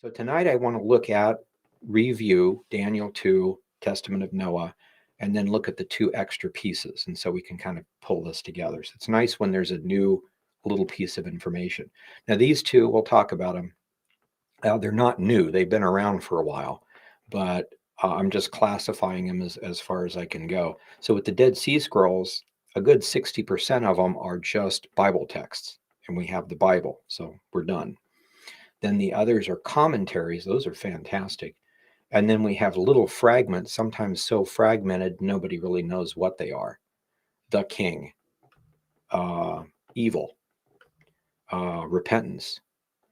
So tonight I want to look at, review Daniel 2, Testament of Noah, and then look at the two extra pieces. And so we can kind of pull this together. So it's nice when there's a new little piece of information. Now, these two, we'll talk about them. They're not new, they've been around for a while, but I'm just classifying them as far as I can go. So with the Dead Sea Scrolls, a good 60% of them are just Bible texts, and we have the Bible, so we're done. Then the others are commentaries. Those are fantastic. And then we have little fragments, sometimes so fragmented, nobody really knows what they are. The King, uh, evil, repentance,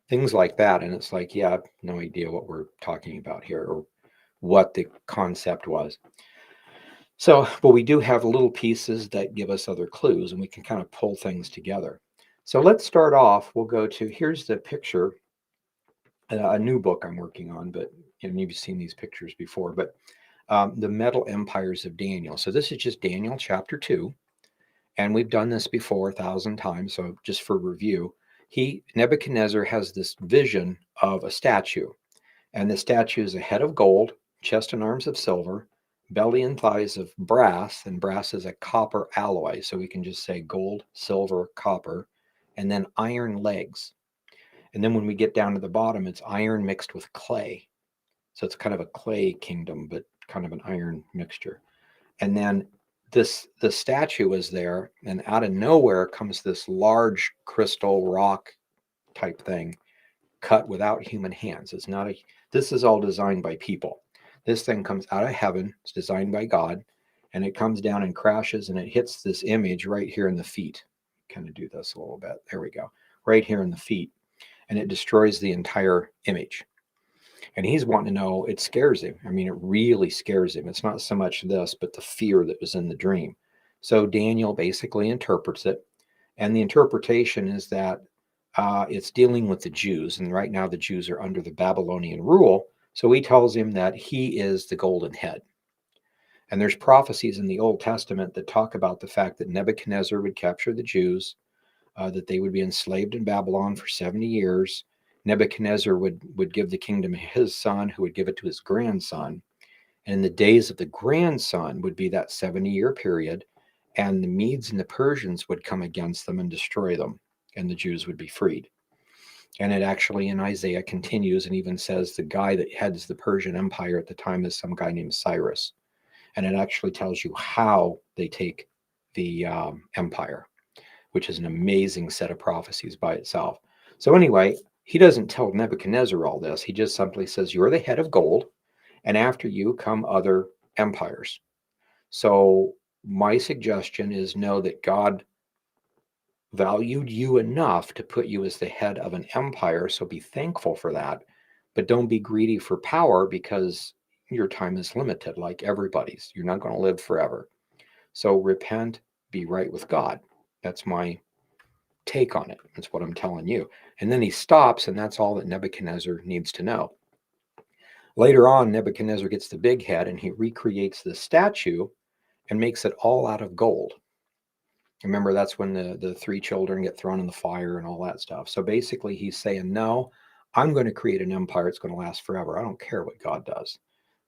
things like that. And it's like, yeah, I have no idea what we're talking about here or what the concept was. So, but we do have little pieces that give us other clues and we can kind of pull things together. So let's start off. We'll go to, here's the picture, a new book I'm working on, but you've seen these pictures before, but the Metal Empires of Daniel. So this is just Daniel chapter 2, and we've done this before 1,000 times. So just for review, Nebuchadnezzar has this vision of a statue, and the statue is a head of gold, chest and arms of silver, belly and thighs of brass, and brass is a copper alloy. So we can just say gold, silver, copper, and then iron legs. And then when we get down to the bottom, it's iron mixed with clay. So it's kind of a clay kingdom, but kind of an iron mixture. And then the statue is there, and out of nowhere comes this large crystal rock type thing cut without human hands. It's not a This is all designed by people. This thing comes out of heaven, it's designed by God, and it comes down and crashes and it hits this image right here in the feet. Kind of do this a little bit. There we go. Right here in the feet. And it destroys the entire image. And he's wanting to know, it scares him. I mean, it really scares him. It's not so much this, but the fear that was in the dream. So Daniel basically interprets it. And the interpretation is that it's dealing with the Jews. And right now the Jews are under the Babylonian rule. So he tells him that he is the golden head. And there's prophecies in the Old Testament that talk about the fact that Nebuchadnezzar would capture the Jews, that they would be enslaved in Babylon for 70 years. Nebuchadnezzar would give the kingdom to his son, who would give it to his grandson. And in the days of the grandson would be that 70-year period, and the Medes and the Persians would come against them and destroy them, and the Jews would be freed. And it actually in Isaiah continues and even says the guy that heads the Persian Empire at the time is some guy named Cyrus. And it actually tells you how they take the empire, which is an amazing set of prophecies by itself. So anyway, he doesn't tell Nebuchadnezzar all this. He just simply says, you're the head of gold, and after you come other empires. So my suggestion is know that God valued you enough to put you as the head of an empire. So be thankful for that, but don't be greedy for power because your time is limited like everybody's. You're not going to live forever. So repent, be right with God. That's my take on it. That's what I'm telling you. And then he stops, and that's all that Nebuchadnezzar needs to know. Later on, Nebuchadnezzar gets the big head and he recreates the statue and makes it all out of gold. Remember, that's when the three children get thrown in the fire and all that stuff. So basically, he's saying, no, I'm going to create an empire. It's going to last forever. I don't care what God does.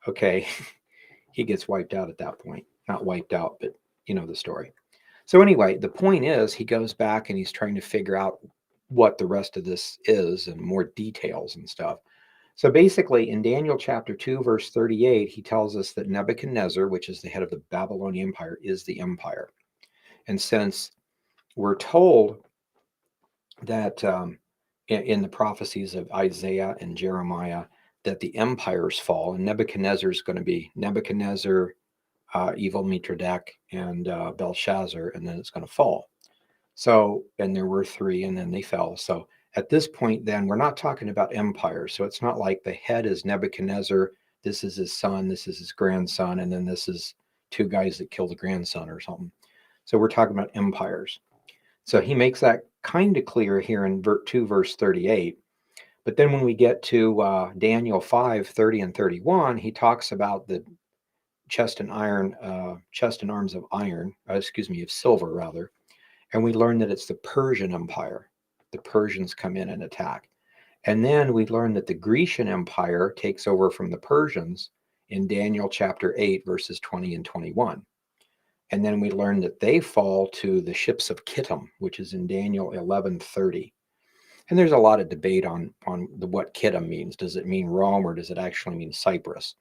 Okay. He gets wiped out at that point. Not wiped out, but you know the story. So anyway, the point is he goes back and he's trying to figure out what the rest of this is and more details and stuff. So basically, in Daniel chapter 2, verse 38, he tells us that Nebuchadnezzar, which is the head of the Babylonian Empire, is the empire. And since we're told that in the prophecies of Isaiah and Jeremiah, that the empires fall, and Nebuchadnezzar is going to be Nebuchadnezzar, evil Mithridates, and Belshazzar, and then it's going to fall. So, and there were three, and then they fell. So at this point, then we're not talking about empires. So it's not like the head is Nebuchadnezzar, this is his son, this is his grandson, and then this is two guys that killed the grandson or something. So we're talking about empires. So he makes that kind of clear here in 2 verse 38. But then when we get to Daniel 5, 30 and 31, he talks about the chest and arms of iron, of silver rather. And we learn that it's the Persian Empire. The Persians come in and attack. And then we learn that the Grecian Empire takes over from the Persians in Daniel chapter 8, verses 20 and 21. And then we learn that they fall to the ships of Kittim, which is in Daniel 11:30. And there's a lot of debate on what Kittim means. Does it mean Rome or does it actually mean Cyprus?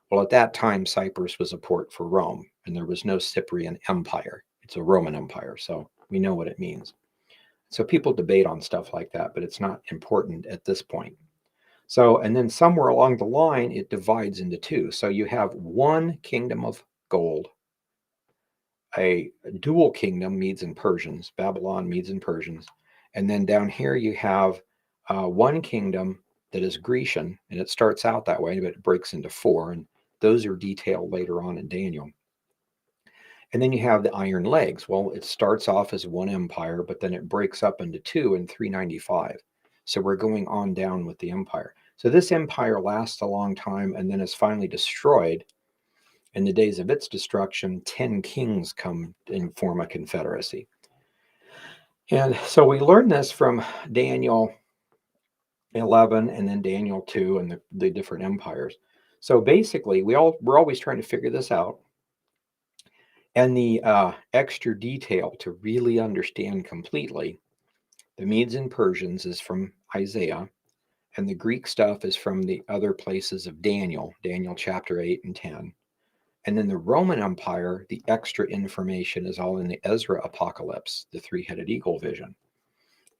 Well, at that time, Cyprus was a port for Rome, and there was no Cyprian Empire. It's a Roman Empire, so we know what it means. So people debate on stuff like that, but it's not important at this point. So, and then somewhere along the line, it divides into two. So you have one kingdom of gold, a dual kingdom, Medes and Persians, Babylon, Medes and Persians. And then down here you have one kingdom that is Grecian, and it starts out that way, but it breaks into four, and those are detailed later on in Daniel. And then you have the Iron Legs. Well, it starts off as one empire, but then it breaks up into two in 395. So we're going on down with the empire. So this empire lasts a long time and then is finally destroyed. In the days of its destruction, 10 kings come and form a confederacy. And so we learn this from Daniel 11 and then Daniel 2 and the different empires. So basically, we're always trying to figure this out. And the extra detail to really understand completely the Medes and Persians is from Isaiah, and the Greek stuff is from the other places of Daniel, Daniel chapter 8 and 10. And then the Roman Empire, the extra information is all in the Ezra Apocalypse, the three-headed eagle vision.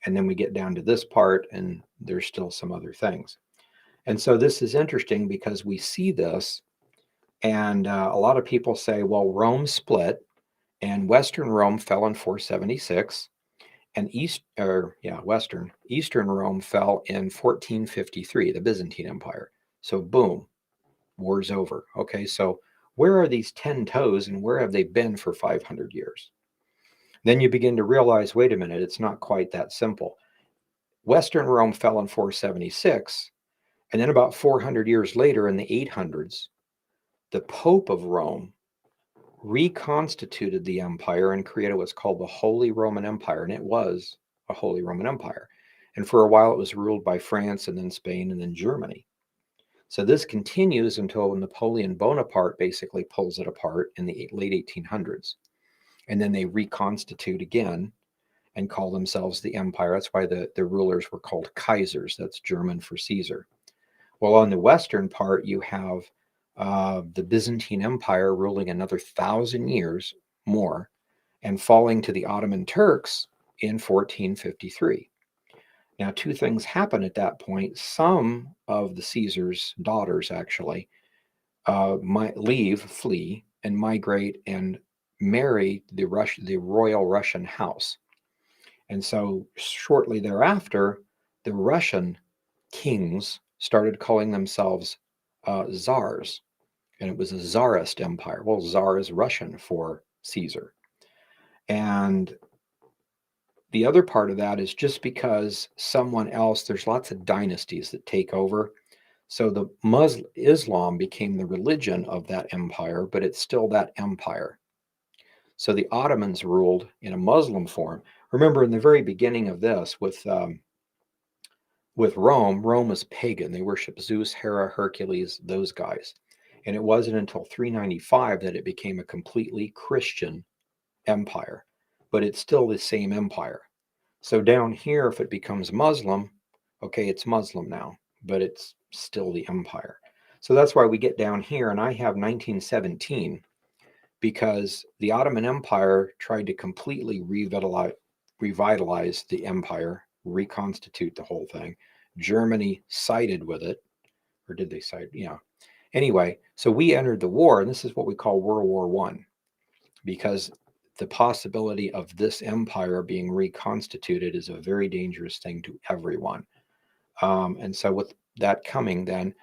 And then we get down to this part, and there's still some other things. And so this is interesting because we see this, and a lot of people say, well, Rome split, and Western Rome fell in 476, and Eastern Rome fell in 1453, the Byzantine Empire. So boom, war's over. Okay, so where are these 10 toes and where have they been for 500 years? Then you begin to realize, wait a minute, it's not quite that simple. Western Rome fell in 476, and then about 400 years later in the 800s, the Pope of Rome reconstituted the empire and created what's called the Holy Roman Empire, and it was a Holy Roman Empire. And for a while, it was ruled by France and then Spain and then Germany. So this continues until Napoleon Bonaparte basically pulls it apart in the late 1800s. And then they reconstitute again and call themselves the empire. That's why the rulers were called Kaisers. That's German for Caesar. Well, on the western part, you have the Byzantine Empire ruling another 1,000 years more and falling to the Ottoman Turks in 1453. Now, two things happen at that point. Some of the Caesar's daughters actually might flee, and migrate and marry the royal Russian house. And so shortly thereafter, the Russian kings started calling themselves czars, and it was a czarist empire. Well, czar is Russian for Caesar. And the other part of that is just because someone else, there's lots of dynasties that take over. So the Islam became the religion of that empire, but it's still that empire. So the Ottomans ruled in a Muslim form. Remember, in the very beginning of this, with Rome, Rome was pagan. They worshiped Zeus, Hera, Hercules, those guys. And it wasn't until 395 that it became a completely Christian empire, but it's still the same empire. So down here, if it becomes Muslim, okay, it's Muslim now, but it's still the empire. So that's why we get down here, and I have 1917 because the Ottoman Empire tried to completely revitalize the empire, reconstitute the whole thing. Germany sided with it, or did they side? Yeah. Anyway, so we entered the war, and this is what we call World War One, because the possibility of this empire being reconstituted is a very dangerous thing to everyone. And so with that coming, then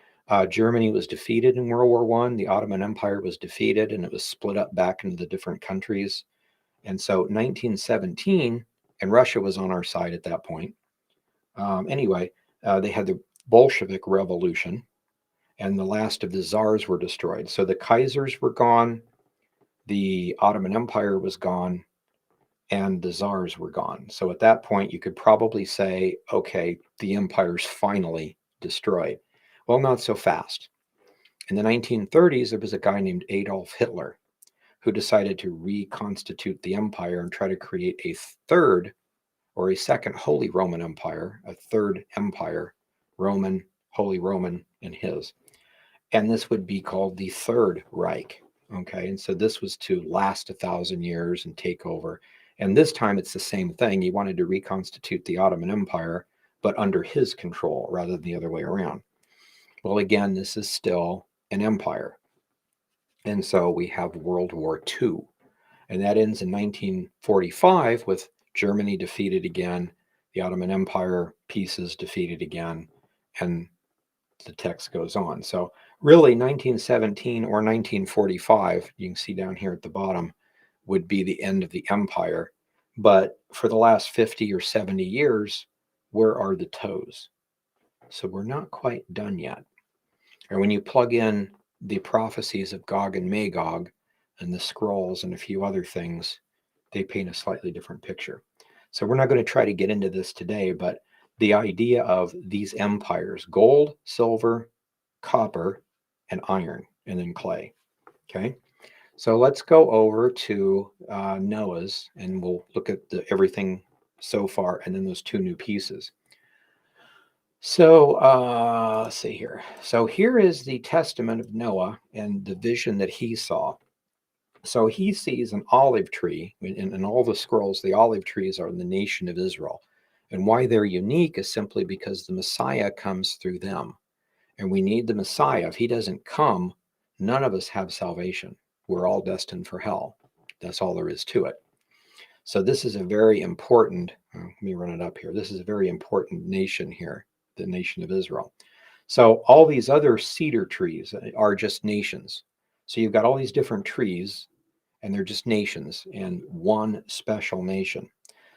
Germany was defeated in World War One. The Ottoman Empire was defeated, and it was split up back into the different countries. And so 1917, and Russia was on our side at that point. Anyway, they had the Bolshevik Revolution, and the last of the czars were destroyed. So the Kaisers were gone, the Ottoman Empire was gone, and the czars were gone. So at that point, you could probably say, okay, the empire's finally destroyed. Well, not so fast. In the 1930s, there was a guy named Adolf Hitler who decided to reconstitute the empire and try to create a third or a second Holy Roman Empire, a third empire, Roman, Holy Roman, and his. And this would be called the Third Reich. Okay, and so this was to last 1,000 years and take over. And this time it's the same thing. He wanted to reconstitute the Ottoman Empire, but under his control rather than the other way around. Well, again, this is still an empire. And so we have World War II. And that ends in 1945 with Germany defeated again, the Ottoman Empire pieces defeated again, and the text goes on. So really 1917 or 1945, you can see down here at the bottom, would be the end of the empire. But for the last 50 or 70 years, where are the toes? So we're not quite done yet. And when you plug in the prophecies of Gog and Magog and the scrolls and a few other things, they paint a slightly different picture. So we're not going to try to get into this today, but the idea of these empires, gold, silver, copper, and iron, and then clay. Okay. So let's go over to Noah's and we'll look at everything so far and then those two new pieces. So let's see here. So here is the testament of Noah and the vision that he saw. So he sees an olive tree. In all the scrolls, the olive trees are the nation of Israel. And why they're unique is simply because the Messiah comes through them. And we need the Messiah. If he doesn't come, none of us have salvation. We're all destined for hell. That's all there is to it. So this is a very important, let me run it up here. This is a very important nation here, the nation of Israel. So all these other cedar trees are just nations. So you've got all these different trees and they're just nations and one special nation.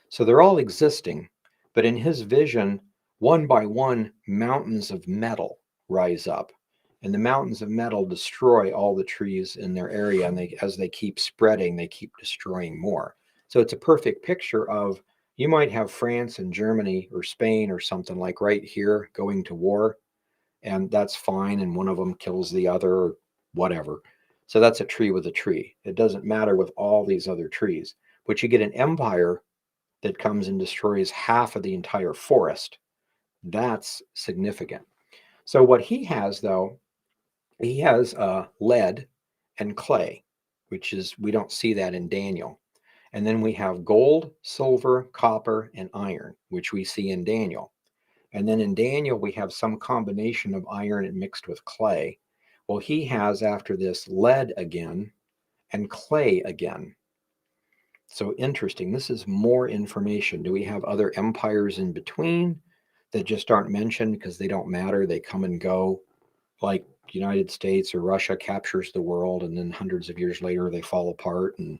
So they're all existing, but in his vision, one by one, mountains of metal rise up. And the mountains of metal destroy all the trees in their area. And as they keep spreading, they keep destroying more. So it's a perfect picture of you might have France and Germany or Spain or something like right here going to war, and that's fine. And one of them kills the other or whatever. So that's a tree with a tree. It doesn't matter with all these other trees. But you get an empire that comes and destroys half of the entire forest. That's significant. So what he has, though, he has lead and clay, which is, we don't see that in Daniel. And then we have gold, silver, copper, and iron, which we see in Daniel. And then in Daniel, we have some combination of iron and mixed with clay. Well, he has after this lead again and clay again. So interesting. This is more information. Do we have other empires in between that just aren't mentioned because they don't matter? They come and go, like United States or Russia captures the world, and then hundreds of years later they fall apart, and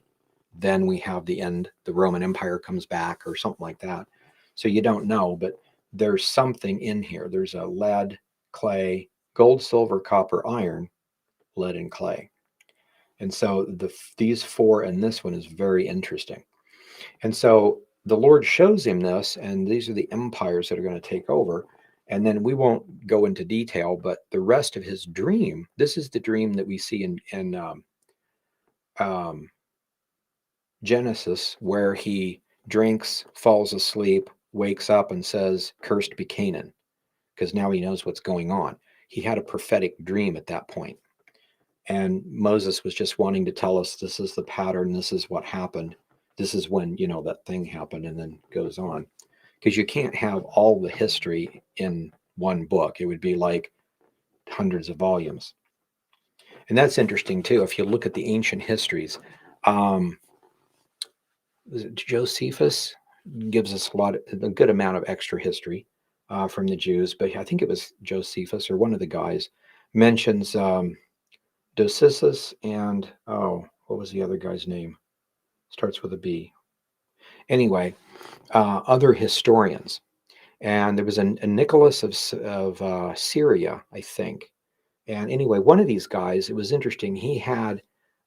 then we have the end. The Roman Empire comes back or something like that. So you don't know, but there's something in here. There's a lead, clay, gold, silver, copper, iron, lead, and clay. And so these four and this one is very interesting. And so the Lord shows him this, and these are the empires that are going to take over. And then we won't go into detail, but the rest of his dream, this is the dream that we see in um, Genesis, where he drinks, falls asleep, wakes up, and says, "Cursed be Canaan," because now he knows what's going on. He had a prophetic dream at that point. And Moses was just wanting to tell us this is the pattern, this is what happened, this is when, that thing happened, and then goes on. Because you can't have all the history in one book. It would be like hundreds of volumes. And that's interesting too. If you look at the ancient histories, was it Josephus gives us a good amount of extra history from the Jews, but I think it was Josephus or one of the guys mentions Dosisus and, what was the other guy's name? Starts with a B. Anyway, other historians. And there was a Nicholas of Syria, I think. And anyway, one of these guys, it was interesting. He had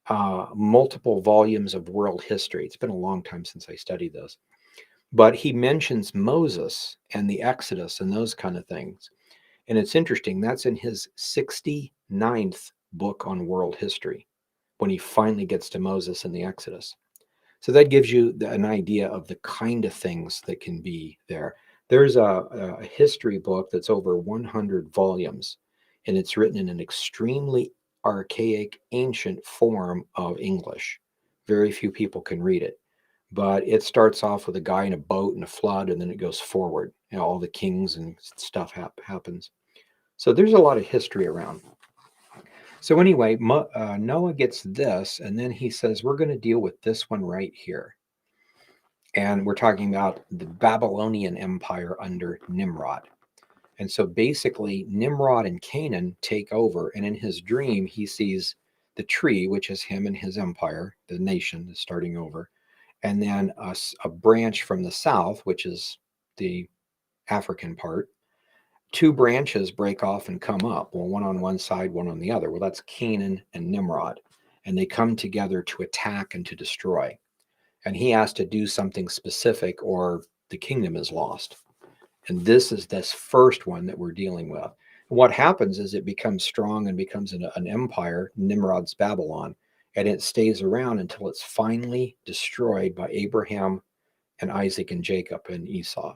multiple volumes of world history. It's been a long time since I studied this. But he mentions Moses and the Exodus and those kind of things. And it's interesting, that's in his 69th book on world history when he finally gets to Moses and the Exodus. So that gives you an idea of the kind of things that can be there. There's a history book that's over 100 volumes, and it's written in an extremely archaic, ancient form of English. Very few people can read it. But it starts off with a guy in a boat and a flood, and then it goes forward. You know, all the kings and stuff happens. So there's a lot of history around. So anyway, Noah gets this, and then he says, we're going to deal with this one right here. And we're talking about the Babylonian Empire under Nimrod. And so basically, Nimrod and Canaan take over, and in his dream, he sees the tree, which is him and his empire, the nation is starting over, and then a branch from the south, which is the African part. Two branches break off and come up. Well, one on one side, one on the other. Well, that's Canaan and Nimrod. And they come together to attack and to destroy. And he has to do something specific or the kingdom is lost. And this is this first one that we're dealing with. And what happens is it becomes strong and becomes an empire, Nimrod's Babylon, and it stays around until it's finally destroyed by Abraham and Isaac and Jacob and Esau.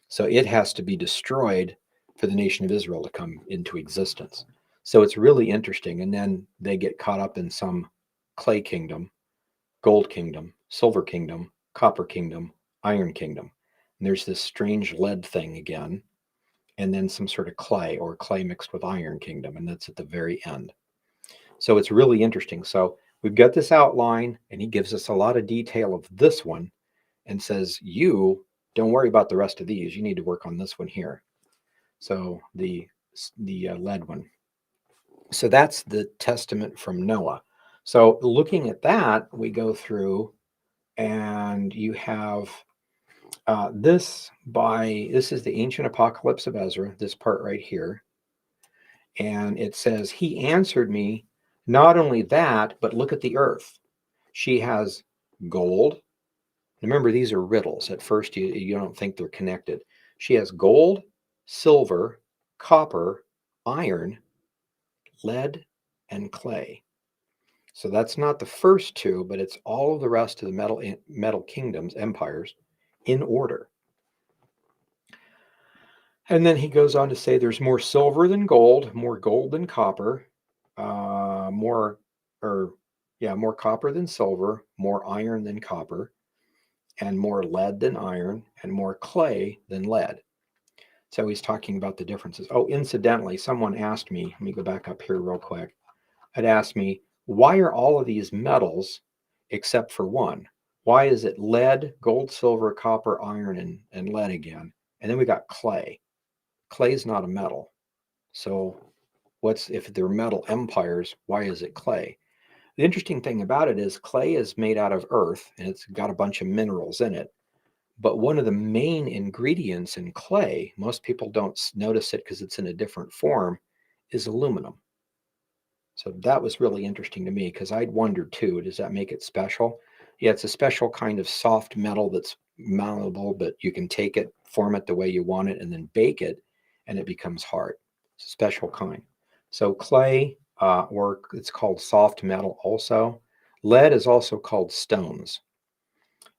So it has to be destroyed for the nation of Israel to come into existence. So it's really interesting. And then they get caught up in some clay kingdom, gold kingdom, silver kingdom, copper kingdom, iron kingdom. And there's this strange lead thing again, and then some sort of clay or clay mixed with iron kingdom. And that's at the very end. So it's really interesting. So we've got this outline, and he gives us a lot of detail of this one and says, you don't worry about the rest of these. You need to work on this one here. So the lead one. So that's the testament from Noah. So looking at that, we go through and you have this is the ancient apocalypse of Ezra, this part right here. And it says, he answered me, not only that, but look at the earth. She has gold. Remember, these are riddles. At first, you don't think they're connected. She has gold, silver, copper, iron, lead, and clay. So that's not the first two, but it's all of the rest of the metal kingdoms, empires, in order. And then he goes on to say there's more silver than gold, more gold than copper, more copper than silver, more iron than copper, and more lead than iron, and more clay than lead. So he's talking about the differences. Oh, incidentally, someone asked me, let me go back up here real quick. It asked me, why are all of these metals except for one? Why is it lead, gold, silver, copper, iron, and lead again? And then we got clay. Clay is not a metal. So if they're metal empires, why is it clay? The interesting thing about it is clay is made out of earth and it's got a bunch of minerals in it. But one of the main ingredients in clay, most people don't notice it because it's in a different form, is aluminum. So that was really interesting to me because I'd wondered too, does that make it special? Yeah, it's a special kind of soft metal that's malleable, but you can take it, form it the way you want it, and then bake it, and it becomes hard. It's a special kind. So clay, or it's called soft metal also. Lead is also called stones.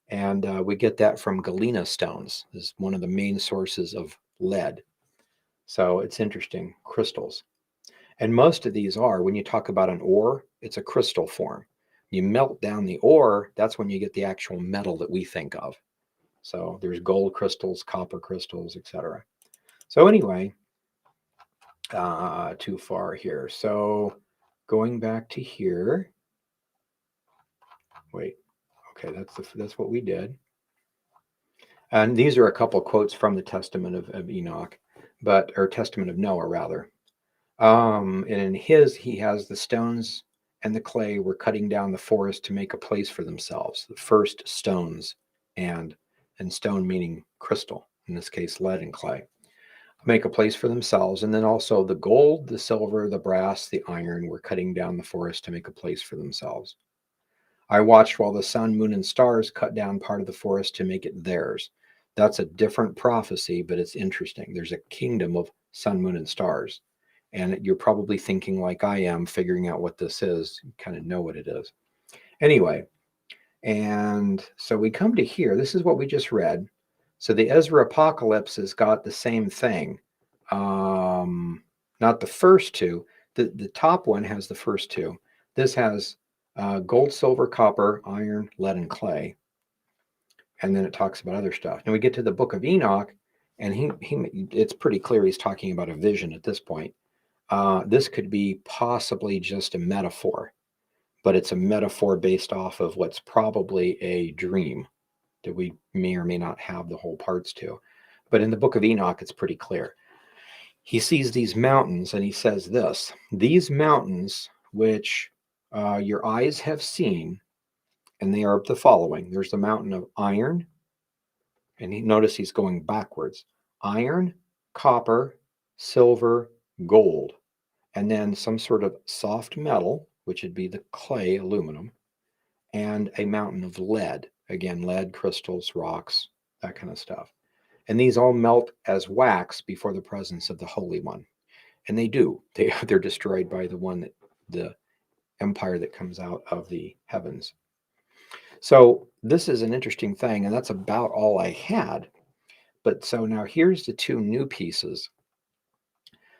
And we get that from galena stones, is one of the main sources of lead. So it's interesting, crystals. And most of these are, when you talk about an ore, it's a crystal form. You melt down the ore, that's when you get the actual metal that we think of. So there's gold crystals, copper crystals, etc. So anyway, too far here. So going back to here. Wait, okay, that's what we did. And these are a couple of quotes from the Testament of Enoch, or Testament of Noah rather. And in he has the stones and the clay were cutting down the forest to make a place for themselves. The first stones and stone meaning crystal, in this case, lead and clay. make a place for themselves. And then also the gold, the silver, the brass, the iron were cutting down the forest to make a place for themselves. I watched while the sun, moon, and stars cut down part of the forest to make it theirs. That's a different prophecy, but it's interesting. There's a kingdom of sun, moon, and stars. And you're probably thinking, like I am, figuring out what this is. You kind of know what it is. Anyway, and so we come to here. This is what we just read. So the Ezra Apocalypse has got the same thing. Not the first two. The top one has the first two. This has gold, silver, copper, iron, lead, and clay. And then it talks about other stuff. Now we get to the book of Enoch, and it's pretty clear he's talking about a vision at this point. This could be possibly just a metaphor, but it's a metaphor based off of what's probably a dream that we may or may not have the whole parts to. But in the book of Enoch, it's pretty clear. He sees these mountains and he says this: these mountains which your eyes have seen, and they are the following. There's the mountain of iron, and notice he's going backwards: iron, copper, silver, gold, and then some sort of soft metal, which would be the clay, aluminum, and a mountain of lead. Again, lead, crystals, rocks, that kind of stuff. And these all melt as wax before the presence of the Holy One. And they do. They're destroyed by the empire that comes out of the heavens. So this is an interesting thing, and that's about all I had. But so now here's the two new pieces.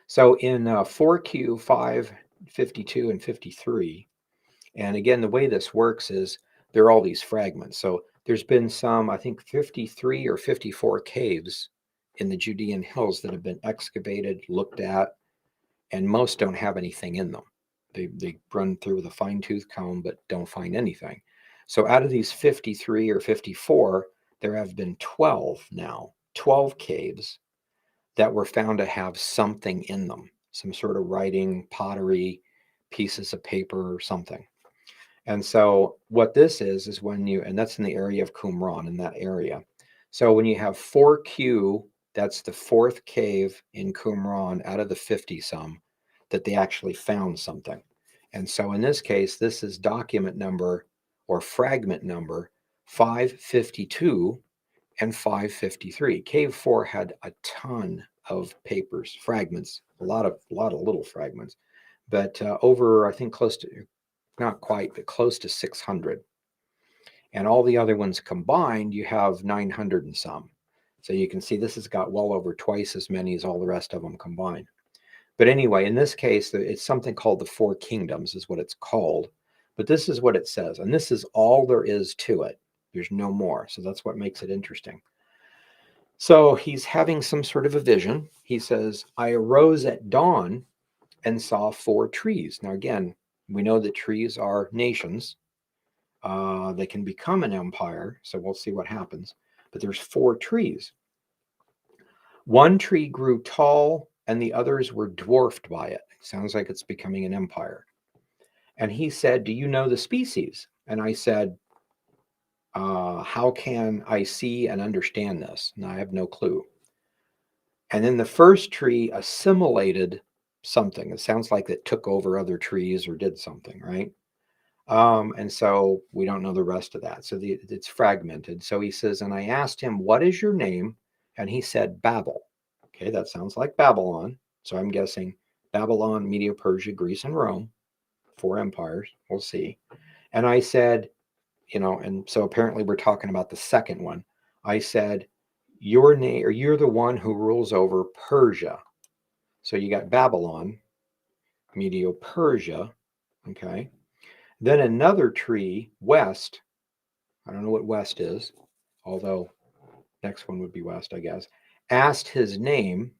So in 4Q 552 and 53, and again, the way this works is there are all these fragments. So there's been some, I think, 53 or 54 caves in the Judean hills that have been excavated, looked at, and most don't have anything in them. They run through with a fine tooth comb, but don't find anything. So out of these 53 or 54, there have been 12 now, 12 caves that were found to have something in them, some sort of writing, pottery, pieces of paper, or something. And so what this is when you, and that's in the area of Qumran, in that area. So when you have 4Q, that's the fourth cave in Qumran out of the 50 some that they actually found something. And so in this case, this is document number or fragment number 552 and 553. Cave 4 had a ton of papers, fragments, a lot of little fragments, but over, I think, close to, not quite, but close to 600. And all the other ones combined, you have 900 and some. So you can see this has got well over twice as many as all the rest of them combined. But anyway, in this case, it's something called the Four Kingdoms is what it's called. But this is what it says. And this is all there is to it. There's no more. So that's what makes it interesting. So he's having some sort of a vision. He says, I arose at dawn and saw 4 trees. Now, again, we know that trees are nations. They can become an empire. So we'll see what happens. But there's 4 trees. One tree grew tall and the others were dwarfed by it. Sounds like it's becoming an empire. And he said, do you know the species? And I said, how can I see and understand this? And I have no clue. And then the first tree assimilated something. It sounds like it took over other trees or did something, right? And so we don't know the rest of that. So it's fragmented. So he says, and I asked him, what is your name? And he said, Babel. Okay, that sounds like Babylon. So I'm guessing Babylon, Media, Persia, Greece, and Rome, 4 empires. We'll see. And I said, and so apparently we're talking about the second one. I said, your name, or you're the one who rules over Persia. So you got Babylon, Media, Persia. Okay. Then another tree, west. I don't know what west is, although next one would be west, I guess. Asked his name,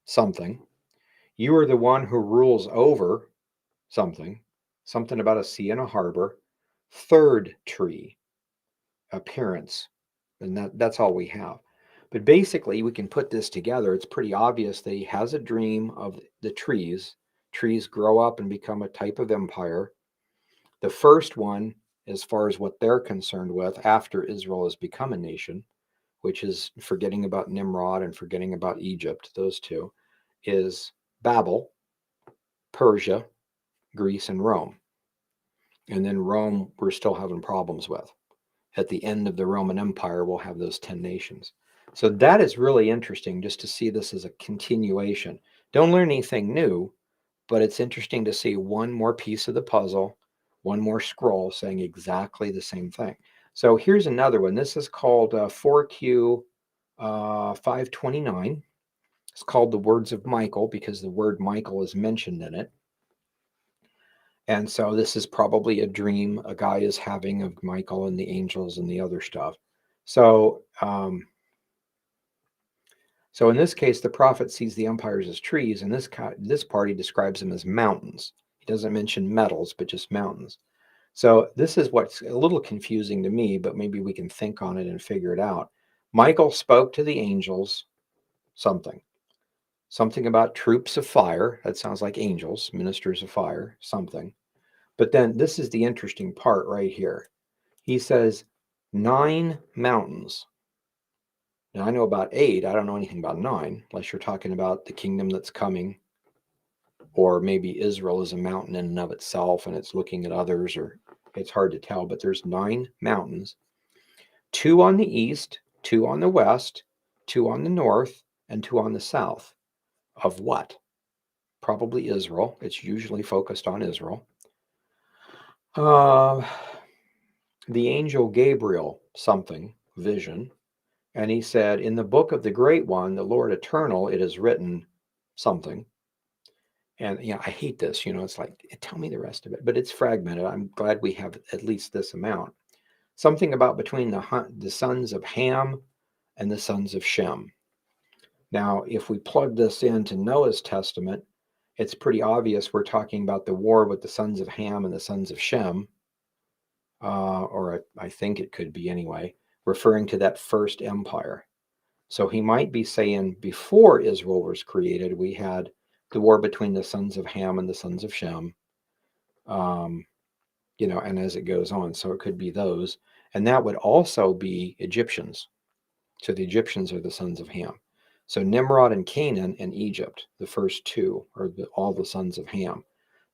something. You are the one who rules over something, something about a sea and a harbor. Third tree, appearance. And that's all we have. But basically, we can put this together. It's pretty obvious that he has a dream of the trees. Trees grow up and become a type of empire. The first one, as far as what they're concerned with, after Israel has become a nation, which is forgetting about Nimrod and forgetting about Egypt, those two, is Babel, Persia, Greece, and Rome. And then Rome, we're still having problems with. At the end of the Roman Empire, we'll have those 10 nations. So that is really interesting just to see this as a continuation. Don't learn anything new, but it's interesting to see one more piece of the puzzle, one more scroll saying exactly the same thing. So here's another one. This is called 4Q 529. It's called the Words of Michael because the word Michael is mentioned in it. And so this is probably a dream a guy is having of Michael and the angels and the other stuff. So, so in this case, the prophet sees the empires as trees, and this party describes them as mountains. He doesn't mention metals, but just mountains. So this is what's a little confusing to me, but maybe we can think on it and figure it out. Michael spoke to the angels something about troops of fire. That sounds like angels, ministers of fire, something. But then this is the interesting part right here. He says 9 mountains. Now I know about 8. I don't know anything about 9, unless you're talking about the kingdom that's coming, or maybe Israel is a mountain in and of itself and it's looking at others, or it's hard to tell. But there's 9 mountains, 2 on the east, 2 on the west, 2 on the north, and 2 on the south. Of what? Probably Israel. It's usually focused on Israel. Uh, the angel Gabriel, something, vision. And he said, in the book of the great one, the Lord eternal, it is written something. And I hate this, it's like, tell me the rest of it, but it's fragmented. I'm glad we have at least this amount. Something about between the sons of Ham and the sons of Shem. Now, if we plug this into Noah's testament, it's pretty obvious we're talking about the war with the sons of Ham and the sons of Shem, or I think it could be anyway, referring to that first empire. So he might be saying before Israel was created, we had the war between the sons of Ham and the sons of Shem, and as it goes on. So it could be those. And that would also be Egyptians. So the Egyptians are the sons of Ham. So Nimrod and Canaan and Egypt, the first two, are all the sons of Ham.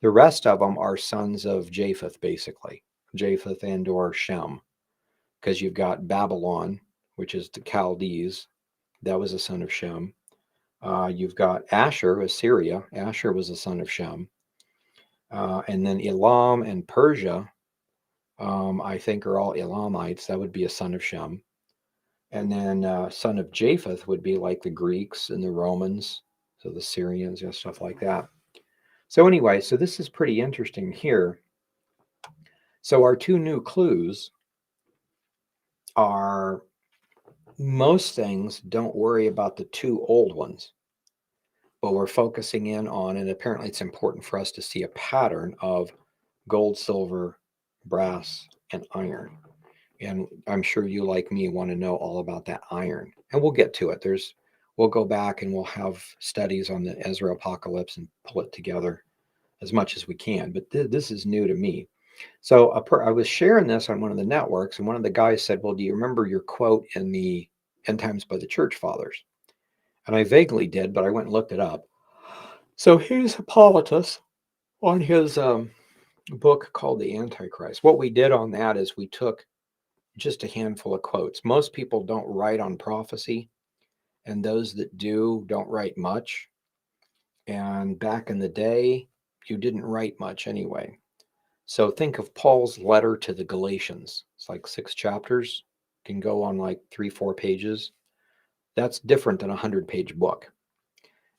The rest of them are sons of Japheth, basically. Japheth and or Shem. Because you've got Babylon, which is the Chaldees. That was a son of Shem. You've got Asher, Assyria. Asher was a son of Shem. And then Elam and Persia, I think, are all Elamites. That would be a son of Shem. And then son of Japheth would be like the Greeks and the Romans, so the Syrians, stuff like that. So anyway, so this is pretty interesting here. So our 2 new clues are most things don't worry about the 2 old ones, but we're focusing in on, and apparently it's important for us to see a pattern of gold, silver, brass, and iron. And I'm sure you, like me, want to know all about that iron. And we'll get to it. We'll go back and we'll have studies on the Ezra Apocalypse and pull it together as much as we can. But this is new to me. So I was sharing this on one of the networks, and one of the guys said, well, do you remember your quote in the End Times by the Church Fathers? And I vaguely did, but I went and looked it up. So here's Hippolytus on his book called The Antichrist. What we did on that is we took just a handful of quotes. Most people don't write on prophecy, and those that do don't write much. And back in the day, you didn't write much anyway. So think of Paul's letter to the Galatians. It's like 6 chapters, can go on like 3-4 pages. That's different than a 100-page book.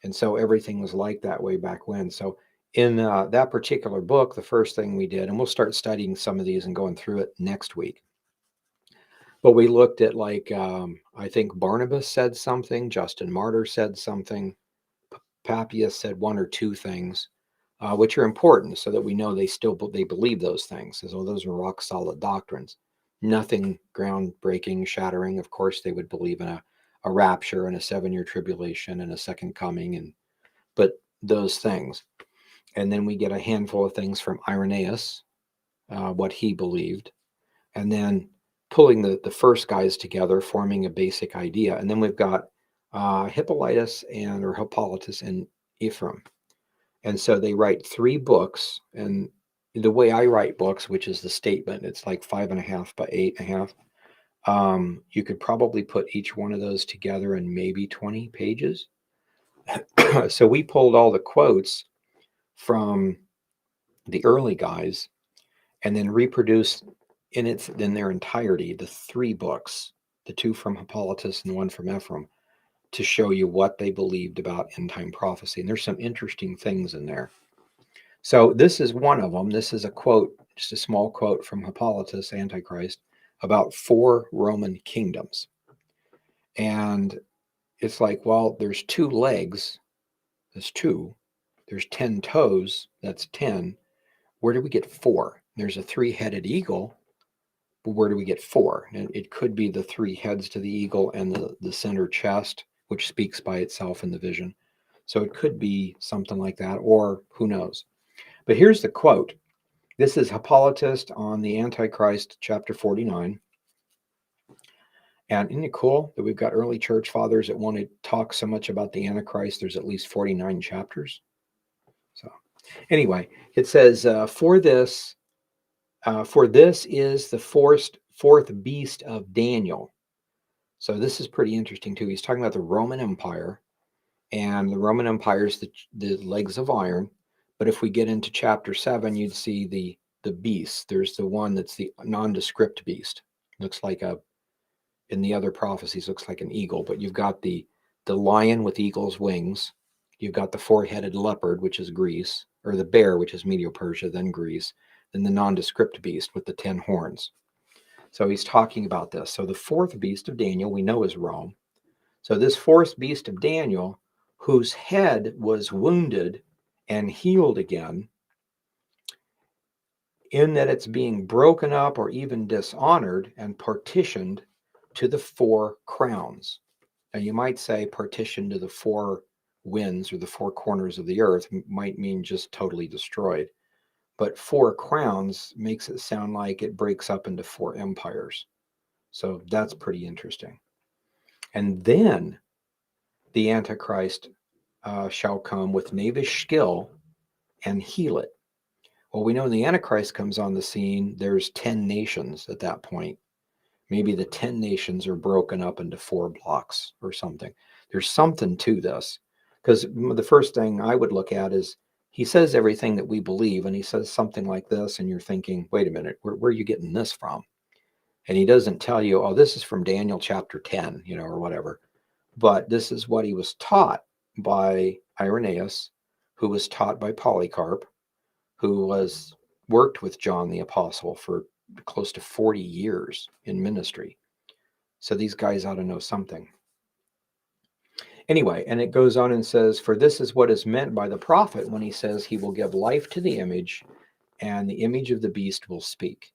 And so everything was like that way back when. So in that particular book, the first thing we did, and we'll start studying some of these and going through it next week, but we looked at I think Barnabas said something, Justin Martyr said something, Papias said 1 or 2 things, which are important so that we know they believe those things, as though those are rock solid doctrines. Nothing groundbreaking, shattering. Of course, they would believe in a rapture and a 7-year tribulation and a second coming, but those things. And then we get a handful of things from Irenaeus, what he believed, and then pulling the first guys together, forming a basic idea. And then we've got Hippolytus or Hippolytus and Ephraim. And so they write 3 books. And the way I write books, which is the statement, it's like 5.5 by 8.5. You could probably put each one of those together in maybe 20 pages. So we pulled all the quotes from the early guys and then reproduced in their entirety the 3 books, the 2 from Hippolytus and the 1 from Ephraim, to show you what they believed about end time prophecy. And there's some interesting things in there. So this is one of them. This is a quote, just a small quote from Hippolytus, Antichrist, about 4 Roman kingdoms. And it's like, well, there's 2 legs. There's 2. There's 10 toes. That's 10. Where do we get 4? There's a 3-headed eagle. But where do we get 4? And it could be the 3 heads to the eagle and the center chest, which speaks by itself in the vision. So it could be something like that, or who knows. But here's the quote. This is Hippolytus on the Antichrist, chapter 49. And isn't it cool that we've got early church fathers that want to talk so much about the Antichrist? There's at least 49 chapters. So anyway, it says, for this is the fourth beast of Daniel. So this is pretty interesting too. He's talking about the Roman Empire, and the Roman Empire is the legs of iron. But if we get into chapter 7, you'd see the beast. There's the one that's the nondescript beast. Looks like in the other prophecies, looks like an eagle. But you've got the lion with eagle's wings. You've got the 4-headed leopard, which is Greece, or the bear, which is Medo-Persia, then Greece, then the nondescript beast with the 10 horns. So he's talking about this. So the 4th beast of Daniel we know is Rome. So this 4th beast of Daniel, whose head was wounded and healed again, in that it's being broken up or even dishonored and partitioned to the 4 crowns. Now you might say partitioned to the 4 winds or the 4 corners of the earth might mean just totally destroyed. But 4 crowns makes it sound like it breaks up into 4 empires. So that's pretty interesting. And then the Antichrist shall come with knavish skill and heal it. Well, we know when the Antichrist comes on the scene, there's 10 nations at that point. Maybe the 10 nations are broken up into 4 blocks or something. There's something to this. Because the first thing I would look at is he says everything that we believe, and he says something like this, and you're thinking, wait a minute, where are you getting this from? And he doesn't tell you, oh, this is from Daniel chapter 10, or whatever. But this is what he was taught by Irenaeus, who was taught by Polycarp, who worked with John the Apostle for close to 40 years in ministry. So these guys ought to know something. Anyway, and it goes on and says, for this is what is meant by the prophet when he says he will give life to the image, and the image of the beast will speak.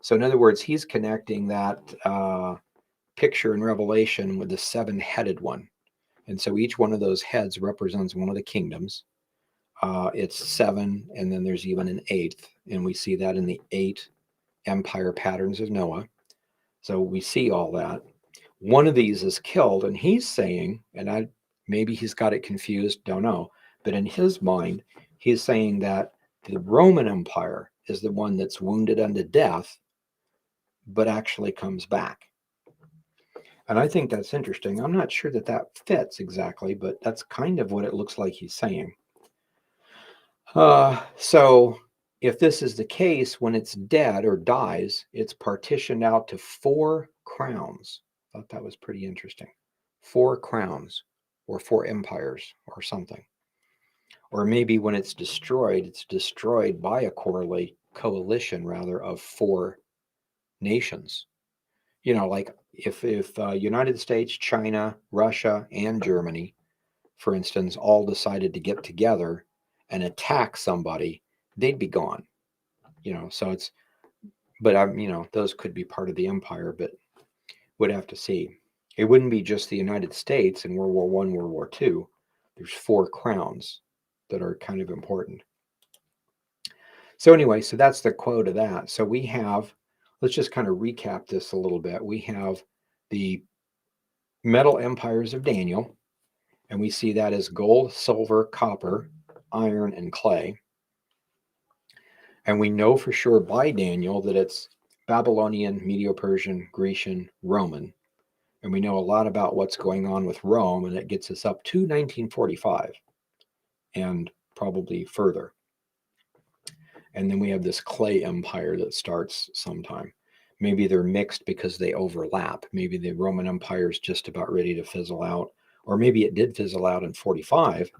So in other words, he's connecting that picture in Revelation with the 7-headed one. And so each one of those heads represents one of the kingdoms. It's 7, and then there's even an 8th. And we see that in the 8 empire patterns of Noah. So we see all that. One of these is killed, and he's saying, and maybe he's got it confused, don't know, but in his mind, he's saying that the Roman Empire is the one that's wounded unto death, but actually comes back. And I think that's interesting. I'm not sure that fits exactly, but that's kind of what it looks like he's saying. So if this is the case, when it's dead or dies, it's partitioned out to 4 crowns. I thought that was pretty interesting. 4 crowns or 4 empires or something. Or maybe when it's destroyed by a coalition rather of 4 nations. Like if United States, China, Russia, and Germany, for instance, all decided to get together and attack somebody, they'd be gone. So those could be part of the empire, but would have to see. It wouldn't be just the United States in World War I, World War II. There's 4 crowns that are kind of important. So anyway, so that's the quote of that. So we have let's just kind of recap this a little bit. We have the metal empires of Daniel, and we see that as gold, silver, copper, iron, and clay. And we know for sure by Daniel that it's Babylonian, Medo Persian, Grecian, Roman. And we know a lot about what's going on with Rome, and it gets us up to 1945 and probably further. And then we have this clay empire that starts sometime. Maybe they're mixed because they overlap. Maybe the Roman Empire is just about ready to fizzle out, or maybe it did fizzle out in 45,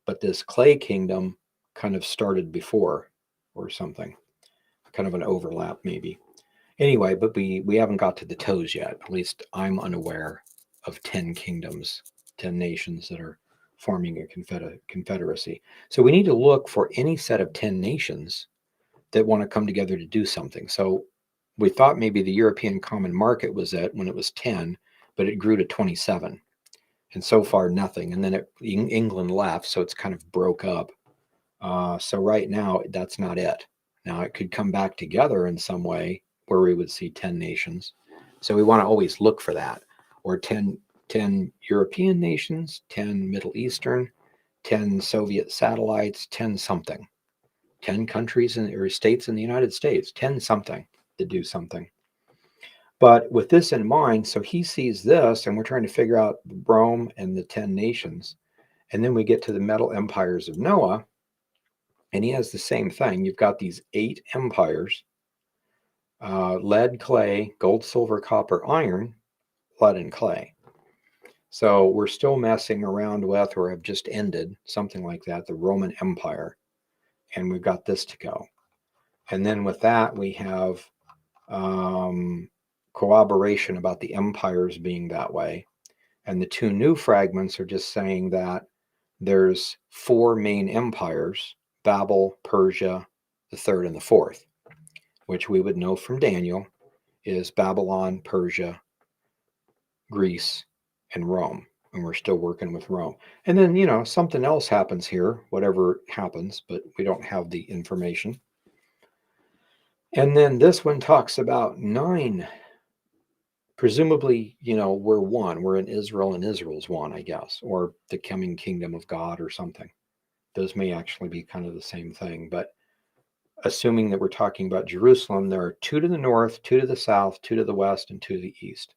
but this clay kingdom kind of started before or something, kind of an overlap maybe. Anyway, but we haven't got to the toes yet. At least I'm unaware of 10 kingdoms, 10 nations that are forming a confederacy. So we need to look for any set of 10 nations that want to come together to do something. So we thought maybe the European Common Market was it when it was 10, but it grew to 27. And so far, nothing. And then England left, so it's kind of broke up. So right now, that's not it. Now, it could come back together in some way where we would see 10 nations. So we want to always look for that. Or 10 European nations, 10 Middle Eastern, 10 Soviet satellites, 10 something. 10 countries or states in the United States, 10 something that do something. But with this in mind, so he sees this, and we're trying to figure out Rome and the 10 nations. And then we get to the metal empires of Noah, and he has the same thing. You've got these 8 empires: lead, clay, gold, silver, copper, iron, lead, and clay. So we're still messing around with, or have just ended, something like that, the Roman Empire. And we've got this to go. And then with that, we have corroboration about the empires being that way. And the 2 new fragments are just saying that there's 4 main empires: Babel, Persia, the third, and the fourth, which we would know from Daniel is Babylon, Persia, Greece, and Rome. And we're still working with Rome. And then, something else happens here, whatever happens, but we don't have the information. And then this one talks about 9. Presumably, we're one. We're in Israel, and Israel's one, I guess, or the coming kingdom of God or something. Those may actually be kind of the same thing. But assuming that we're talking about Jerusalem, there are 2 to the north, 2 to the south, 2 to the west, and 2 to the east.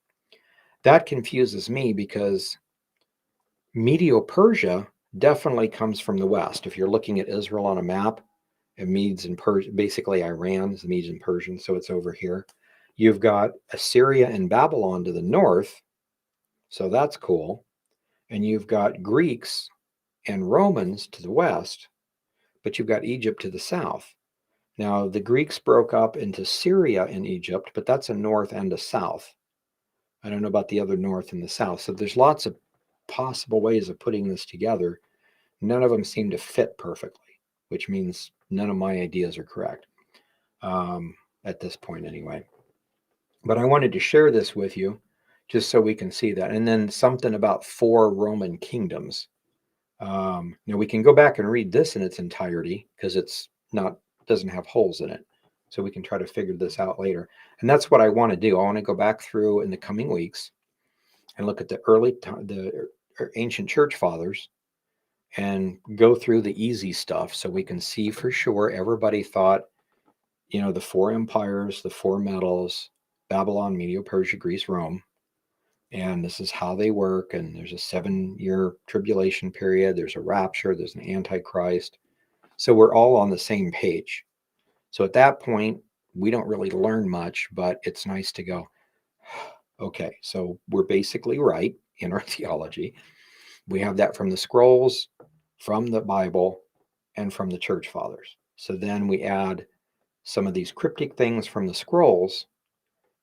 That confuses me because Medo-Persia definitely comes from the west. If you're looking at Israel on a map, and Medes and Persia, basically Iran is the Medes and Persians, so it's over here. You've got Assyria and Babylon to the north, so that's cool. And you've got Greeks and Romans to the west, but you've got Egypt to the south. Now, the Greeks broke up into Syria and Egypt, but that's a north and a south. I don't know about the other north and the south. So there's lots of possible ways of putting this together. None of them seem to fit perfectly, which means none of my ideas are correct at this point anyway. But I wanted to share this with you just so we can see that. And then something about 4 Roman kingdoms. Now we can go back and read this in its entirety because doesn't have holes in it. So we can try to figure this out later. And that's what I want to do. I want to go back through in the coming weeks and look at the ancient church fathers and go through the easy stuff so we can see for sure everybody thought, the 4 empires, the 4 metals, Babylon, Medo, Persia, Greece, Rome. And this is how they work. And there's a 7-year tribulation period. There's a rapture. There's an antichrist. So we're all on the same page. So at that point, we don't really learn much, but it's nice to go, okay, so we're basically right in our theology. We have that from the scrolls, from the Bible, and from the church fathers. So then we add some of these cryptic things from the scrolls,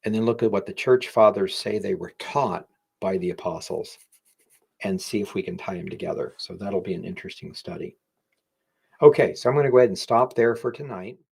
and then look at what the church fathers say they were taught by the apostles and see if we can tie them together. So that'll be an interesting study. Okay, so I'm going to go ahead and stop there for tonight.